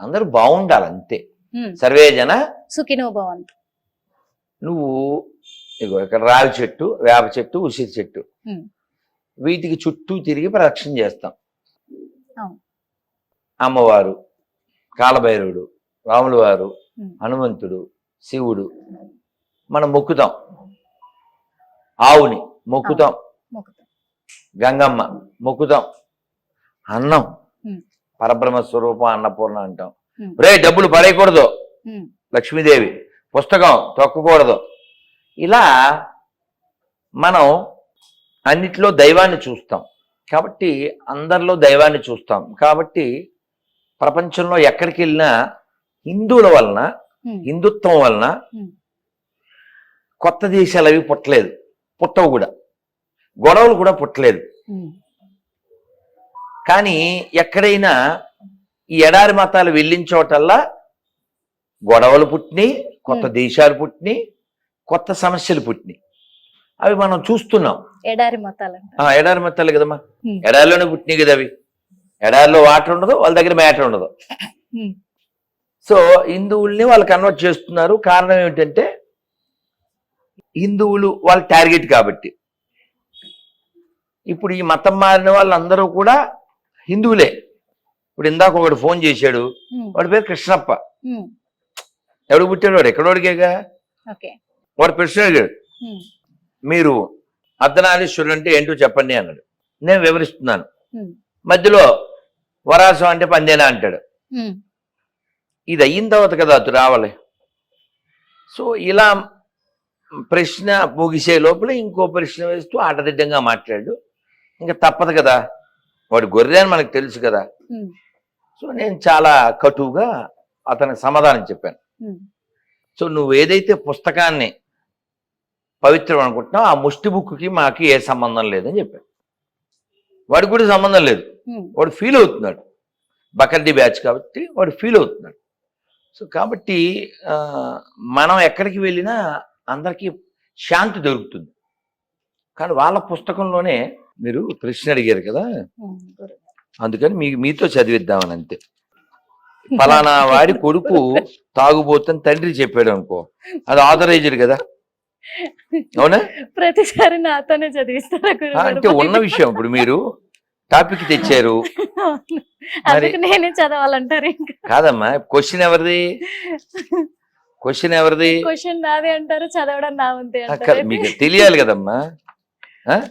అందరూ బాగుండాలి అంతే. సర్వే జన సుఖినో భవంతు. నువ్వు ఇగో ఇక్కడ రావి చెట్టు, వేప చెట్టు, ఉసిరి చెట్టు, వీటికి చుట్టూ తిరిగి ప్రదక్షిణ చేస్తాం. అమ్మవారు, కాలభైరవుడు, రాముల వారు, హనుమంతుడు, శివుడు మనం మొక్కుతాం. ఆవుని మొక్కుతాం, గంగమ్మ మొక్కుతాం, అన్నం పరబ్రహ్మ స్వరూపం అన్నపూర్ణ అంటాం. రే డబ్బులు పడేయకూడదు, లక్ష్మీదేవి, పుస్తకం తొక్కకూడదు. ఇలా మనం అన్నిట్లో దైవాన్ని చూస్తాం కాబట్టి, అందరిలో దైవాన్ని చూస్తాం కాబట్టి, ప్రపంచంలో ఎక్కడికి వెళ్ళినా హిందువుల వలన, హిందుత్వం వలన కొత్త దేశాలు అవి పుట్టలేదు, పుట్టవు కూడా, గొడవలు కూడా పుట్టలేదు. కానీ ఎక్కడైనా ఈ ఎడారి మతాలు వెళ్ళిన చోటల్లా గొడవలు పుట్టినాయి, కొత్త దేశాలు పుట్టినాయి, కొత్త సమస్యలు పుట్టినాయి. అవి మనం చూస్తున్నాం. ఎడారి మతాలు కదమ్మా, ఎడారిలోనే పుట్టినాయి కదా అవి. ఎడారిలో వాటర్ ఉండదు, వాళ్ళ దగ్గర మ్యాటర్ ఉండదు. సో హిందువుల్ని వాళ్ళు కన్వర్ట్ చేస్తున్నారు. కారణం ఏమిటంటే హిందువులు వాళ్ళ టార్గెట్ కాబట్టి. ఇప్పుడు ఈ మతం మారిన వాళ్ళందరూ కూడా హిందువులే. ఇప్పుడు ఇందాక ఒకడు ఫోన్ చేశాడు, వాడి పేరు కృష్ణప్ప. ఎవడు పుట్టాడు? వాడు ఎక్కడోడికేగా. వాడు ప్రశ్న అడిగాడు, మీరు అర్ధనారీశ్వరుడు అంటే ఏంటో చెప్పండి అన్నాడు. నేను వివరిస్తున్నాను. మధ్యలో వరాసం అంటే పందేనా అంటాడు. ఇది అయిన తర్వాత కదా అతడు రావాలి. సో ఇలా ప్రశ్న ముగిసే లోపల ఇంకో ప్రశ్న వేస్తూ ఆటదిడ్డంగా మాట్లాడు. ఇంకా తప్పదు కదా, వాడు గొర్రె అని మనకు తెలుసు కదా. సో నేను చాలా కటువుగా అతనికి సమాధానం చెప్పాను. సో నువ్వు ఏదైతే పుస్తకాన్ని పవిత్రం అనుకుంటున్నావు, ఆ ముష్టి బుక్కి మాకు ఏ సంబంధం లేదని చెప్పాడు. వాడికి కూడా సంబంధం లేదు. వాడు ఫీల్ అవుతున్నాడు, బకర్డీ బ్యాచ్ కాబట్టి వాడు ఫీల్ అవుతున్నాడు. సో కాబట్టి మనం ఎక్కడికి వెళ్ళినా అందరికీ శాంతి దొరుకుతుంది. కానీ వాళ్ళ పుస్తకంలోనే మీరు ప్రశ్న అడిగారు కదా, అందుకని మీతో చదివిద్దామని అంతే. ఫలానా వాడి కొడుకు తాగుబోతని తండ్రి చెప్పాడు అనుకో, అది ఆథరైజ్డ్ కదా, అవునా? ప్రతిసారి నాతోనే చదివిస్తారా? అంటే ఉన్న విషయం. ఇప్పుడు మీరు టాపిక్ తెచ్చారు, నేనే చదవాలంటారు. కాదమ్మా, క్వశ్చన్ ఎవరిది? క్వశ్చన్ ఎవరిది? క్వశ్చన్ నాదే అంటారు, చదవడం నా అంతే. మీకు తెలియాలి కదమ్మా.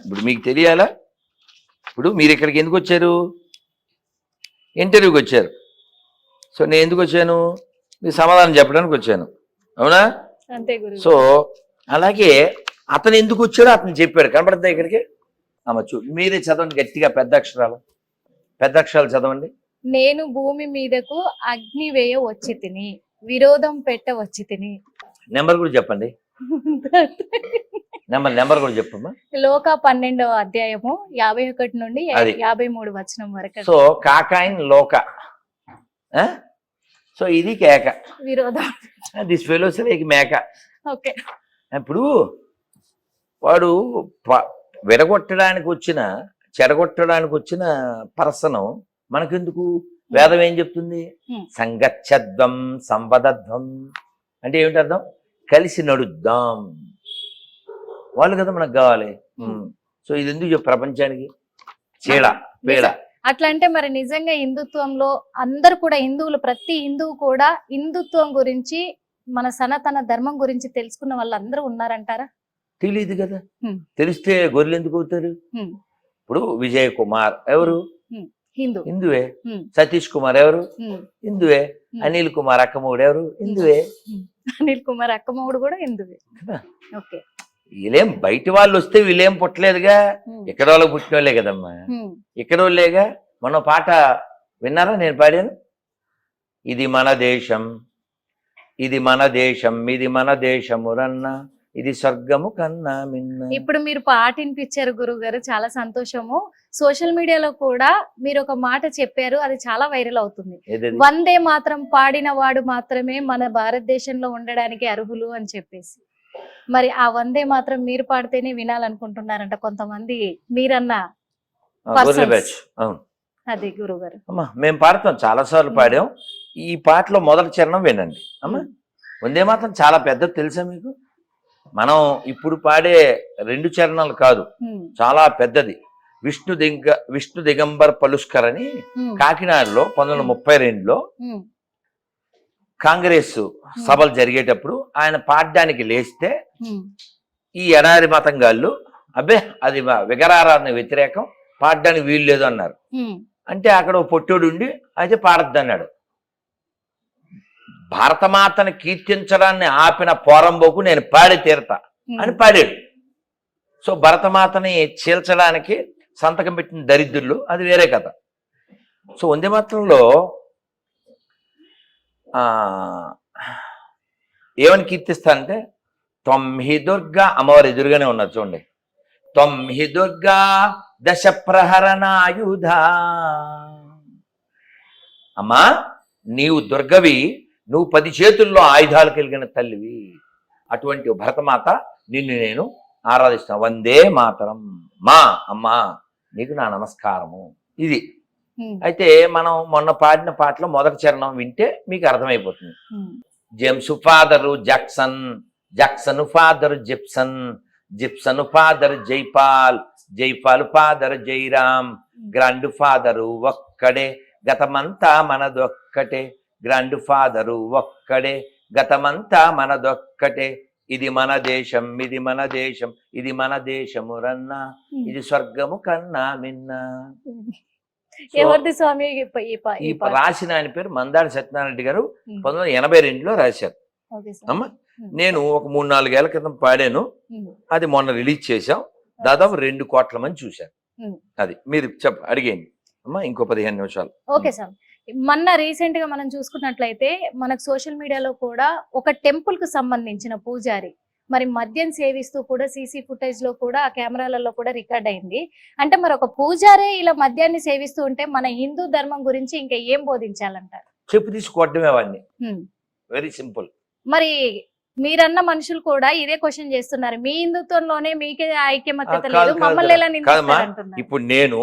ఇప్పుడు మీకు తెలియాలా? ఇప్పుడు మీరు ఇక్కడికి ఎందుకు వచ్చారు? ఇంటర్వ్యూకి వచ్చారు. సో నేను ఎందుకు వచ్చాను? మీకు సమాధానం చెప్పడానికి వచ్చాను, అవునా? అంతే గురు. సో అలాగే అతను ఎందుకు వచ్చాడో అతను చెప్పాడు. కనపడుతుంది ఇక్కడికి. మీరే చదవండి గట్టిగా, పెద్ద అక్షరాలు చదవండి. నేను భూమి మీదకు అగ్ని వేయ వచ్చి తిని, విరోధం పెట్ట వచ్చి తిని. నెంబర్ కూడా చెప్పండి. నెంబర్ కూడా చెప్పమ్మా. లోక 12వ అధ్యాయము 51 నుండి 53 వచనం వరకు. సో కాకాయిన్ లోక, సో ఇది కేక, విరోధం. దిస్ ఫెలోస్ లైక్ మేక. ఓకే. ఇప్పుడు వాడు విడగొట్టడానికి వచ్చిన, చెడగొట్టడానికి వచ్చిన పర్సనం మనకెందుకు? వేదం ఏం చెప్తుంది? సంగచ్చద్వం సంవదధ్వం అంటే ఏమిటి అర్థం? కలిసి నడుద్దాం. వాళ్ళు కదా మనకు కావాలి. సో ఇది ఎందుకు ప్రపంచానికి చీడ పీడ. అట్లా అంటే మరి నిజంగా హిందుత్వంలో అందరు కూడా హిందువులు, ప్రతి హిందువు కూడా హిందుత్వం గురించి, మన సనాతన ధర్మం గురించి తెలుసుకున్న వాళ్ళు అందరూ ఉన్నారంటారా? తెలియదు కదా. తెలిస్తే గొర్రెలు ఎందుకు అవుతారు? ఇప్పుడు విజయ్ కుమార్ ఎవరు? హిందువే. సతీష్ కుమార్ ఎవరు? హిందువే. అనిల్ కుమార్ అక్కమౌడు ఎవరు? హిందువే. అనిల్ కుమార్ అక్కమౌడు కూడా హిందువే. ఓకే. వీళ్ళేం బయట వాళ్ళు వస్తే వీళ్ళేం పుట్టలేదుగా, ఇక్కడ వాళ్ళకి పుట్టిన వాళ్ళే కదమ్మా. ఇక్కడ వాళ్ళేగా. మన పాట విన్నారా? నేను పాడాను. ఇది మన దేశం, ఇది మన దేశం, ఇది మన దేశమురన్న, ఇది స్వర్గము కన్నా మిన్న. ఇప్పుడు మీరు పాట వినిపించారు గురువు గారు, చాలా సంతోషము. సోషల్ మీడియాలో కూడా మీరు ఒక మాట చెప్పారు, అది చాలా వైరల్ అవుతుంది. వందే మాత్రం పాడిన వాడు మాత్రమే మన భారతదేశంలో ఉండడానికి అర్హులు అని చెప్పేసి. మరి ఆ వందే మాత్రం మీరు పాడితేనే వినాలనుకుంటున్నారంట కొంతమంది. మీరన్న అవును అది గురువు గారు. మేము పాడతాం, చాలా సార్లు పాడాం. ఈ పాటలో మొదటి చరణం వినండి అమ్మా. వందే మాత్రం చాలా పెద్దది తెలుసా మీకు? మనం ఇప్పుడు పాడే 2 చరణాలు కాదు, చాలా పెద్దది. విష్ణు దిగంబర్ పలుస్కర్ అని కాకినాడలో 1932లో కాంగ్రెస్ సభలు జరిగేటప్పుడు ఆయన పాడడానికి లేస్తే ఈ ఎడారి మతంగాళ్ళు అబ్బే అది విగ్రహారాధన వ్యతిరేకం, పాడడానికి వీలు లేదు అన్నారు. అంటే అక్కడ ఓ పొట్టోడు ఉండి అయితే పాడద్దు అన్నాడు. భారతమాతని కీర్తించడాన్ని ఆపిన పోరంబోకు నేను పాడి తీరతా అని పాడాడు. సో భరతమాతని చీల్చడానికి సంతకం పెట్టిన దరిద్రులు, అది వేరే కథ. సో వందే మాత్రంలో ఏమని కీర్తిస్తానంటే, త్వమ్హి దుర్గా, అమ్మవారు ఎదురుగానే ఉన్నారు చూడండి, త్వమ్హి దుర్గా దశ ప్రహరణాయుధ. అమ్మా నీవు దుర్గవి, నువ్వు 10 చేతుల్లో ఆయుధాలు కలిగిన తల్లివి. అటువంటి భరతమాత నిన్ను నేను ఆరాధిస్తాను. వందే మాతరం. మా అమ్మా నీకు నా నమస్కారము. ఇది అయితే మనం మొన్న పాడిన పాటలో మొదటి చరణం వింటే మీకు అర్థమైపోతుంది. James father Jackson, Jackson father Gibson, Gibson father Jaipal, Jaipal father Jairam, grand father ఒక్కడే గతమంతా మనదొక్కటే, గ్రాండ్ ఫాదరు ఒక్కడే గతమంతా మనదొక్కటే, ఇది మన దేశం, ఇది మన దేశం, ఇది మన దేశము రన్నా, ఇది స్వర్గము కన్నా మిన్న. ఎవరిది స్వామి ఈ రాసిన ఆయన పేరు మందాడి సత్యనారాయణ రెడ్డి గారు, 1982లో రాశారు. అమ్మ నేను ఒక 3-4 ఏళ్ల క్రితం పాడాను, అది మొన్న రిలీజ్ చేశాం. దాదాపు 2 కోట్ల మంది చూశారు. అది మీరు అడిగేయండి అమ్మా, ఇంకో 15 నిమిషాలు. Okay sir. మొన్న రీసెంట్ గా మనం చూసుకున్నట్లయితే మనకు సోషల్ మీడియాలో కూడా ఒక టెంపుల్ కు సంబంధించిన పూజారి మరి మద్యం సేవిస్తూ కూడా సీసీ ఫుటేజ్ లో కూడా ఆ కెమెరాలలో కూడా రికార్డ్ అయింది. అంటే మరి ఒక పూజారే ఇలా మద్యాన్ని సేవిస్తూ ఉంటే మన హిందూ ధర్మం గురించి ఇంకా ఏం బోధించాలంటారు? చెప్పు తీసుకోవడమే అవన్నీ, వెరీ సింపుల్. మరి మీరన్న మనుషులు కూడా ఇదే క్వశ్చన్ చేస్తున్నారు, మీ హిందుత్వంలోనే మీకే ఐక్యమత్యత లేదు, మమ్మల్ని ఎలా నిందిస్తారంటున్నారు. ఇప్పుడు నేను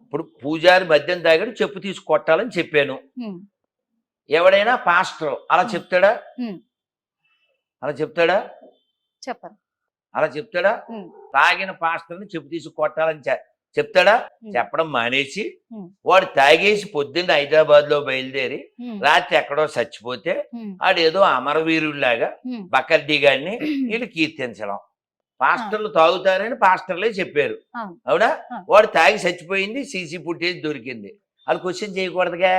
ఇప్పుడు పూజారి మద్యం తాగాడు చెప్పు తీసి కొట్టాలని చెప్పాను. ఎవడైనా పాస్టర్ అలా చెప్తాడా? అలా చెప్తాడా? చెప్పరు. అలా చెప్తాడా? తాగిన పాస్టర్ని చెప్పు తీసి కొట్టాలని చెప్తాడా? చెప్పడం మానేసి వాడు తాగేసి పొద్దున్న హైదరాబాద్ లో బయలుదేరి రాత్రి ఎక్కడో చచ్చిపోతే ఆడేదో అమరవీరులాగా బకర్డీ గారిని వీళ్ళు కీర్తించడం. పాస్టర్లు తాగుతారని పాస్టర్లే చెప్పారు, అవునా? వాడు తాగి చచ్చిపోయింది, సీసీ ఫుటేజ్ దొరికింది. వాళ్ళు క్వశ్చన్ చేయకూడదుగా.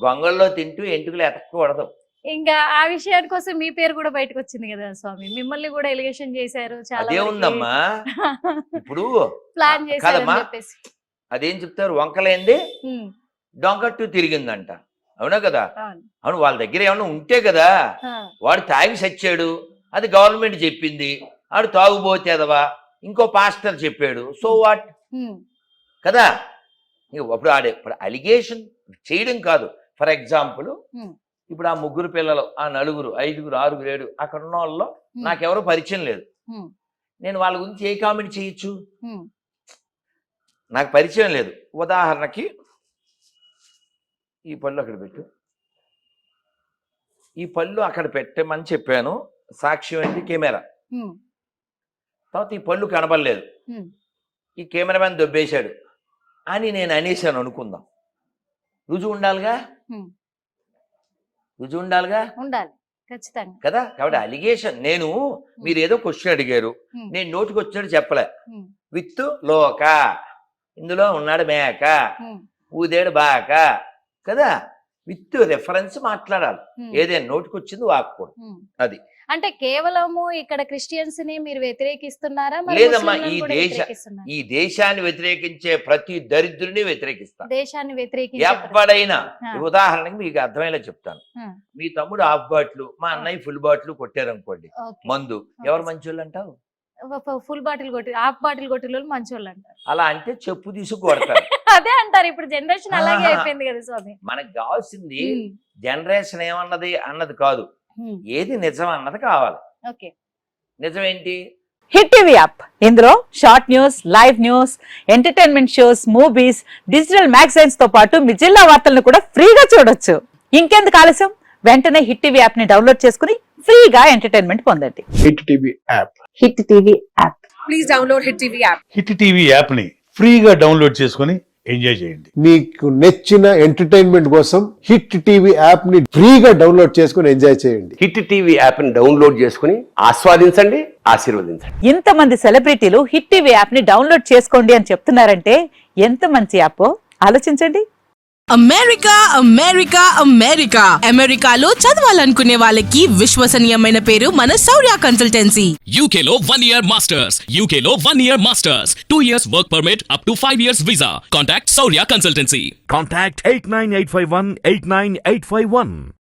గొంగళ్ళలో తింటూ ఎంటుకలు ఎతకూడదు. ఇంకా ఆ విషయాని కోసం మీ పేరు కూడా బయటకు వచ్చింది కదా స్వామి, మిమ్మల్ని కూడా ఎలిగేషన్ చేశారు. అదే ఉందమ్మా. ఇప్పుడు ప్లాన్ చేశారు. అదేం చెప్తారు, వంకలేంది డొంకట్టు తిరిగిందంట, అవునా కదా? అవును, వాళ్ళ దగ్గర ఏమన్నా ఉంటే కదా. వాడు తాగి చచ్చాడు, అది గవర్నమెంట్ చెప్పింది. ఆడు తాగుబోతేదవా ఇంకో పాస్టర్ చెప్పాడు, సో వాట్ కదా. అప్పుడు ఇప్పుడు అలిగేషన్ చేయడం కాదు. ఫర్ ఎగ్జాంపుల్ ఇప్పుడు ఆ 3 పిల్లలు, ఆ 4, 5, 6, 7 అక్కడ ఉన్న వాళ్ళలో నాకెవరో పరిచయం లేదు. నేను వాళ్ళ గురించి ఏ కామెంట్ చేయొచ్చు? నాకు పరిచయం లేదు. ఉదాహరణకి ఈ పళ్ళు అక్కడ పెట్టు, ఈ పళ్ళు అక్కడ పెట్టమని చెప్పాను. సాక్ష్యం ఏంటి? కెమెరా. తర్వాత ఈ పళ్ళు కనబడలేదు, ఈ కెమెరామెన్ దొబ్బేశాడు అని నేను అనేసాను అనుకుందాం. రుజువు ఉండాలిగా, రుజువు ఉండాలిగా, ఉండాలి ఖచ్చితంగా కదా. కాబట్టి అలిగేషన్, నేను మీరు ఏదో క్వశ్చన్ అడిగారు, నేను నోటికి వచ్చినట్టు చెప్పలే. విత్ లోక, ఇందులో ఉన్నాడు మేక, ఊదేడు బాక కదా. విత్ రెఫరెన్స్ మాట్లాడాలి, ఏదైనా నోటికి వచ్చింది వాక్కూడదు. అది అంటే కేవలము ఇక్కడ క్రిస్టియన్స్ ని మీరు వ్యతిరేకిస్తున్నారా? లేదమ్మా, ఈ దేశాన్ని వ్యతిరేకించే ప్రతి దరిద్రుని వ్యతిరేకిస్తాను. దేశాన్ని వ్యతిరేకించే ఎప్పుడైనా. ఉదాహరణకి మీకు అర్థమయ్యేలా చెప్తాను. మీ తమ్ముడు హాఫ్ బాటిల్, మా అన్నయ్య ఫుల్ బాటిల్ కొట్టారనుకోండి మందు, ఎవరు మంచోళ్ళు అంటావు? ఫుల్ బాటిల్ కొట్టి హాఫ్ బాటిల్ కొట్టిన మంచోళ్ళు అంటారు. అలా అంటే చెప్పు తీసుకొడతారు. అదే అంటారు. ఇప్పుడు జనరేషన్ అలాగే అయిపోయింది కదా స్వామి. మనకు కావాల్సింది జనరేషన్ ఏమన్నది అన్నది కాదు, ఏది నిజం అన్నది కావాలి. నిజం ఏంటి? హిట్ టీవీ యాప్ ఇందులో short news, live news, entertainment shows, movies, digital magazines తో పాటు మీ జిల్లా వార్తలను కూడా ఫ్రీగా చూడొచ్చు. ఇంకెందుకు ఆలస్యం, వెంటనే హిట్ టీవీ యాప్ ని డౌన్లోడ్ చేసుకుని ఫ్రీగా ఎంటర్టైన్మెంట్ పొందండి. Hit TV app. Hit TV app. Please download Hit TV app. Hit TV app ని ఫ్రీగా డౌన్లోడ్ చేసుకొని ఎంజాయ్ చేయండి. మీకు నచ్చిన ఎంటర్టైన్మెంట్ కోసం హిట్ టీవీ యాప్ ని ఫ్రీగా డౌన్లోడ్ చేసుకుని ఎంజాయ్ చేయండి. హిట్ టీవీ యాప్ ని డౌన్లోడ్ చేసుకుని ఆస్వాదించండి, ఆశీర్వదించండి. ఇంతమంది సెలబ్రిటీలు హిట్ టీవీ యాప్ ని డౌన్లోడ్ చేసుకోండి అని చెప్తున్నారంటే ఎంత మంచి యాప్ ఆలోచించండి. అమెరికా అమెరికాలో చదవాలనుకునే వాళ్ళకి విశ్వసనీయమైన పేరు మన శౌర్య కన్సల్టెన్సీ. UK లో 1 year masters. UK లో 1 year masters. 2 years work permit up to 5 years visa. Contact Saurya Consultancy. Contact 89851 89851.